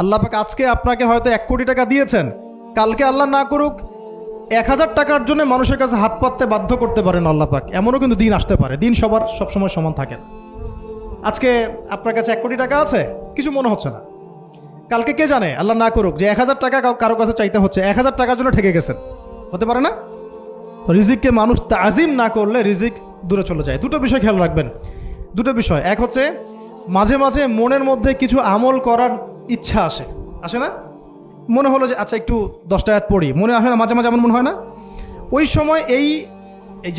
আল্লাহ পাক আজকে আপনাকে হয়তো 1 কোটি টাকা দিয়েছেন, কালকে আল্লাহ না করুক 1000 টাকার জন্য মানুষের কাছে হাত পাততে বাধ্য করতে পারেন আল্লাহ পাক। এমনও কিন্তু দিন আসতে পারে, দিন সবার সবসময় সমান থাকে না। আজকে আপনার কাছে 1 কোটি টাকা আছে, কিছু মনে হচ্ছে না, কালকে কে জানে আল্লাহ না করুক যে 1000 টাকা কারো কাছে চাইতে হচ্ছে, 1000 টাকার জন্য ঠেকে গেছেন, হতে পারে না? তো রিজিককে মানুষ তাজিম না করলে রিজিক দূরে চলে যায়। দুটো বিষয় খেয়াল রাখবেন, দুটো বিষয়। এক হচ্ছে মাঝে মাঝে মনের মধ্যে কিছু আমল করার ইচ্ছা আসে না? মনে হলো যে আচ্ছা একটু 10টা আয়াত পড়ি, মনে আসে না মাঝে মাঝে? এমন মনে হয় না? ওই সময় এই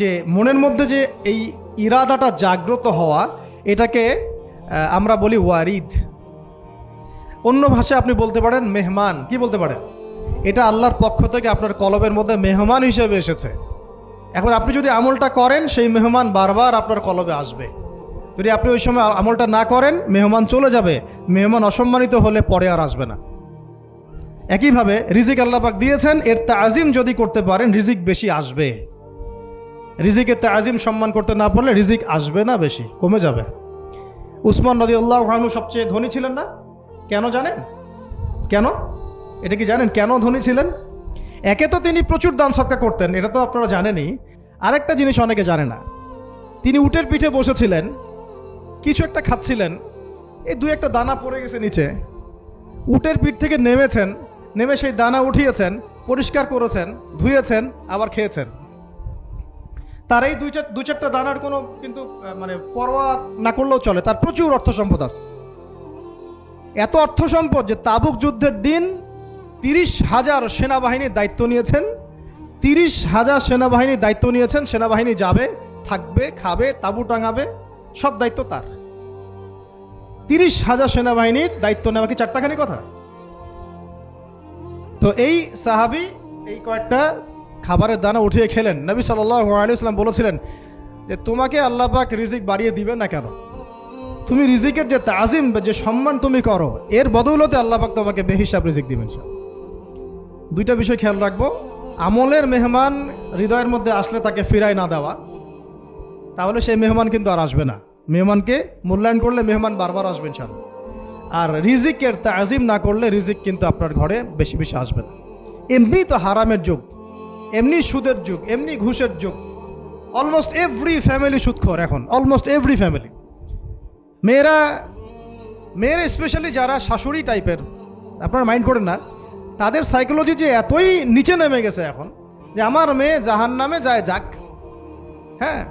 যে মনের মধ্যে যে এই ইরাদাটা জাগ্রত হওয়া, এটাকে আমরা বলি ওয়ারিদ। অন্য ভাষায় আপনি বলতে পারেন মেহমান। কি বলতে পারেন? এটা আল্লাহর পক্ষ থেকে আপনার কলবের মধ্যে মেহমান হিসেবে এসেছে। এখন আপনি যদি আমলটা করেন, সেই মেহমান বারবার আপনার কলবে আসবে। যদি আপনি ওই সময় আমলটা না করেন, মেহমান চলে যাবে, মেহমান অসম্মানিত হলে পরে আর আসবে না। একইভাবে রিজিক আল্লাহ পাক দিয়েছেন, এর তাজিম যদি করতে পারেন রিজিক বেশি আসবে। রিজিকের তাজিম সম্মান করতে না পারলে রিজিক আসবে না, বেশি কমে যাবে। উসমান রাদিয়াল্লাহু আনহু সবচেয়ে ধনী ছিলেন না? কেন জানেন? কেন? এটা কি জানেন কেন ধনী ছিলেন? একে তো তিনি প্রচুর দান সদকা করতেন, এটা তো আপনারা জানেনই। আরেকটা জিনিস অনেকে জানে না, তিনি উটের পিঠে বসেছিলেন, কিছু একটা খাচ্ছিলেন, এই 2-1টা দানা পড়ে গেছে নিচে। উটের পিঠ থেকে নেমেছেন, নেমে সেই দানা উঠিয়েছেন, পরিষ্কার করেছেন, ধুয়েছেন, আবার খেয়েছেন। তার এই 2-4টা দানার কোনো কিন্তু মানে পরোয়া না করলেও চলে, তার প্রচুর অর্থ সম্পদ আছে। এত অর্থ সম্পদ যে তাবুক যুদ্ধের দিন 30,000 সেনাবাহিনীর দায়িত্ব নিয়েছেন। 30,000 সেনাবাহিনীর দায়িত্ব নিয়েছেন। সেনাবাহিনী যাবে, থাকবে, খাবে, তাঁবু টাঙাবে, সব দায়িত্ব তার। 30,000 সেনাবাহিনীর দায়িত্ব নেওয়া কি চারটাখানি কথা? তো এই সাহাবী এই কয়েকটা খাবারের দানা উঠিয়ে খেলেন। নবী সাল্লাল্লাহু আলাইহি ওয়াসাল্লাম বলেছিলেন যে তোমাকে আল্লাহ পাক রিজিক বাড়িয়ে দিবেন না কেন? তুমি রিজিকের যে তাজিম, যে সম্মান তুমি করো, এর বদৌলতে আল্লাহ পাক তোমাকে বেহিসাব রিজিক দিবেন। দুইটা বিষয় খেয়াল রাখবো। আমলের মেহমান হৃদয়ের মধ্যে আসলে তাকে ফিরায় না দেওয়া, তাহলে সেই মেহমান কিন্তু আর আসবে না। মেহমানকে মূল্যায়ন করলে মেহমান বারবার আসবে ইনশাআল্লাহ। আর রিজিকের তাজিম না করলে রিজিক কিন্তু আপনার ঘরে বেশি বেশি আসবে না। এমনি তো হারামের যুগ, এমনি সুদের যুগ, এমনি ঘুষের যুগ। অলমোস্ট এভরি ফ্যামিলি সুদখোর এখন, অলমোস্ট এভরি ফ্যামিলি। মেয়েরা স্পেশালি যারা শাশুড়ি টাইপের, আপনারা মাইন্ড করেন না, তাদের সাইকোলজি যে এতই নিচে নেমে গেছে এখন যে আমার মেয়ে জাহান্নামে যায় যাক, হ্যাঁ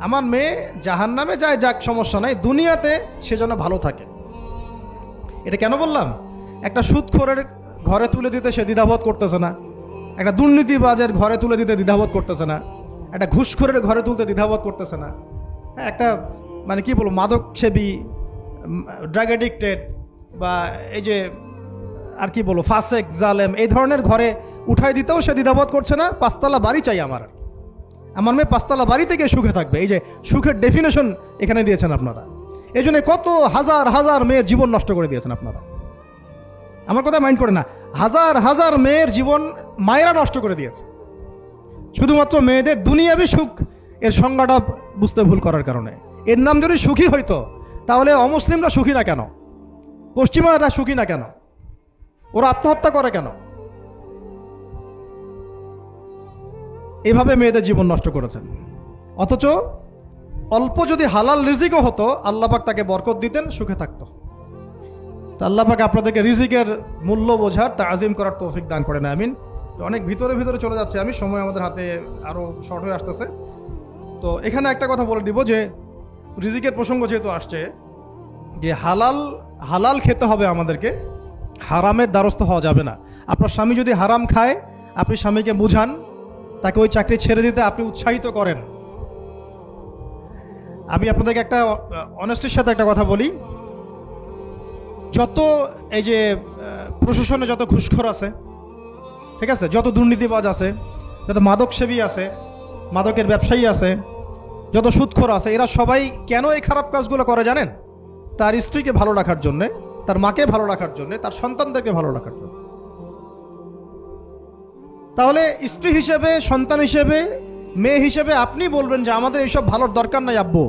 আমার মেয়ে জাহান্নামে যায় যাক, সমস্যা নাই, দুনিয়াতে সে যেন ভালো থাকে। এটা কেন বললাম? একটা সুদখোরের ঘরে তুলে দিতে সে দ্বিধাবোধ করতেছে না, একটা দুর্নীতিবাজের ঘরে তুলে দিতে দ্বিধাবোধ করতেছে না, একটা ঘুষখোরের ঘরে তুলতে দ্বিধাবোধ করতেছে না, হ্যাঁ একটা মানে কি বলবো মাদক সেবী, ড্রাগ এডিক্টেড বা এই যে আর কি বলবো ফাসেক জালেম, এই ধরনের ঘরে উঠাই দিতেও সে দ্বিধাবোধ করছে না। 5তলা বাড়ি চাই আমার মেয়ে 5তলা বাড়ি থেকে সুখে থাকবে। এই যে সুখের ডেফিনেশন এখানে দিয়েছেন আপনারা। এই জন্য কত হাজার হাজার মেয়ের জীবন নষ্ট করে দিয়েছেন আপনারা। আমার কথা মাইন্ড করে না, হাজার হাজার মেয়ের জীবন মায়েরা নষ্ট করে দিয়েছে, শুধুমাত্র মেয়েদের দুনিয়াবি সুখ এর সংজ্ঞাটা বুঝতে ভুল করার কারণে। এর নাম যদি সুখী হইতো, তাহলে অমুসলিমরা সুখী না কেন? পশ্চিমারা সুখী না কেন? ওরা আত্মহত্যা করে কেন? এভাবে মেয়েদের জীবন নষ্ট করেছেন। অথচ অল্প যদি হালাল রিজিকও হতো, আল্লাহ পাক তাকে বরকত দিতেন, সুখে থাকতো। তা আল্লাহ পাক আপনাদেরকে রিজিকের মূল্য বোঝার, তাজিম করার তৌফিক দান করেন, আমিন। অনেক ভিতরে চলে যাচ্ছে আমি, সময় আমাদের হাতে আরও শর্ট হয়ে আসতেছে। তো এখানে একটা কথা বলে দিব যে রিজিকের প্রসঙ্গ যেহেতু আসছে, যে হালাল খেতে হবে আমাদেরকে, হারামের দ্বারস্থ হওয়া যাবে না। আপনার স্বামী যদি হারাম খায়, আপনি স্বামীকে বুঝান, তাকে ওই চাকরি ছেড়ে দিতে আপনি উৎসাহিত করেন। আমি আপনাদেরকে একটা অনেস্টির সাথে একটা কথা বলি, যত এই যে প্রশাসনে যত ঘুষখোর আছে, ঠিক আছে, যত দুর্নীতিবাজ আছে, যত মাদক সেবী আছে, মাদকের ব্যবসায়ী আছে, যত সুদখোর আছে, এরা সবাই কেন এই খারাপ কাজগুলো করে জানেন? তার স্ত্রীকে ভালো রাখার জন্যে, তার মাকে ভালো রাখার জন্যে, তার সন্তানদেরকে ভালো রাখার জন্য। তাহলে স্ত্রী হিসেবে, সন্তান হিসেবে, মেয়ে হিসেবে আপনি বলবেন যে আমাদের এইসব ভালোর দরকার নাই আব্বু,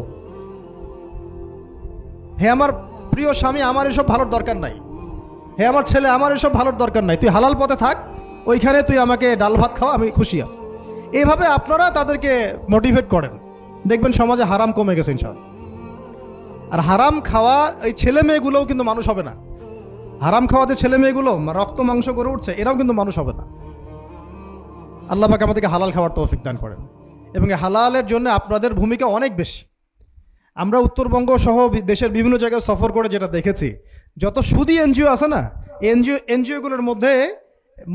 হে আমার প্রিয় স্বামী, আমার এসব ভালোর দরকার নাই, হে আমার ছেলে, আমার এসব ভালোর দরকার নাই, তুই হালাল পথে থাক, ওইখানে তুই আমাকে ডাল ভাত খাওয়া, আমি খুশি আছি। এইভাবে আপনারা তাদেরকে মোটিভেট করেন, দেখবেন সমাজে হারাম কমে গেছে ইনশাআল্লাহ। আর হারাম খাওয়া এই ছেলে মেয়েগুলোও কিন্তু মানুষ হবে না। হারাম খাওয়া যে ছেলে মেয়েগুলো রক্ত মাংস করে উঠছে, এরাও কিন্তু মানুষ হবে না। আল্লাহ পাক আমাদেরকে হালাল খাওয়ার তৌফিক দান করেন, এবং এই হালালের জন্য আপনাদের ভূমিকা অনেক বেশি। আমরা উত্তরবঙ্গ সহ দেশের বিভিন্ন জায়গায় সফর করে যেটা দেখেছি, যত সুদী এনজিও আছে না, এনজিওগুলোর মধ্যে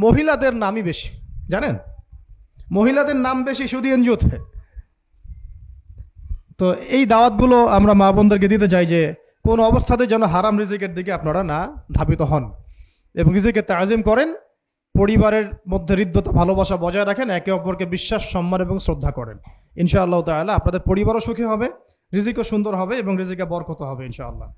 মহিলাদের নামই বেশি, জানেন? মহিলাদের নাম বেশি সুদী এনজিওতে। তো এই দাওয়াতগুলো আমরা মা বোনদেরকে দিতে চাই যে কোন অবস্থাতে যেন হারাম রিজিকের দিকে আপনারা না ধাবিত হন, এবং রিজিকে তাজিম করেন, পরিবারের মধ্যে হৃদ্যতা ভালোবাসা বজায় রাখেন, একে অপরকে বিশ্বাস, সম্মান এবং শ্রদ্ধা করেন। ইনশাআল্লাহ তাআলা আপনাদের পরিবারও সুখী হবে, রিজিকও সুন্দর হবে, এবং রিজিকে বরকত হবে ইনশাআল্লাহ।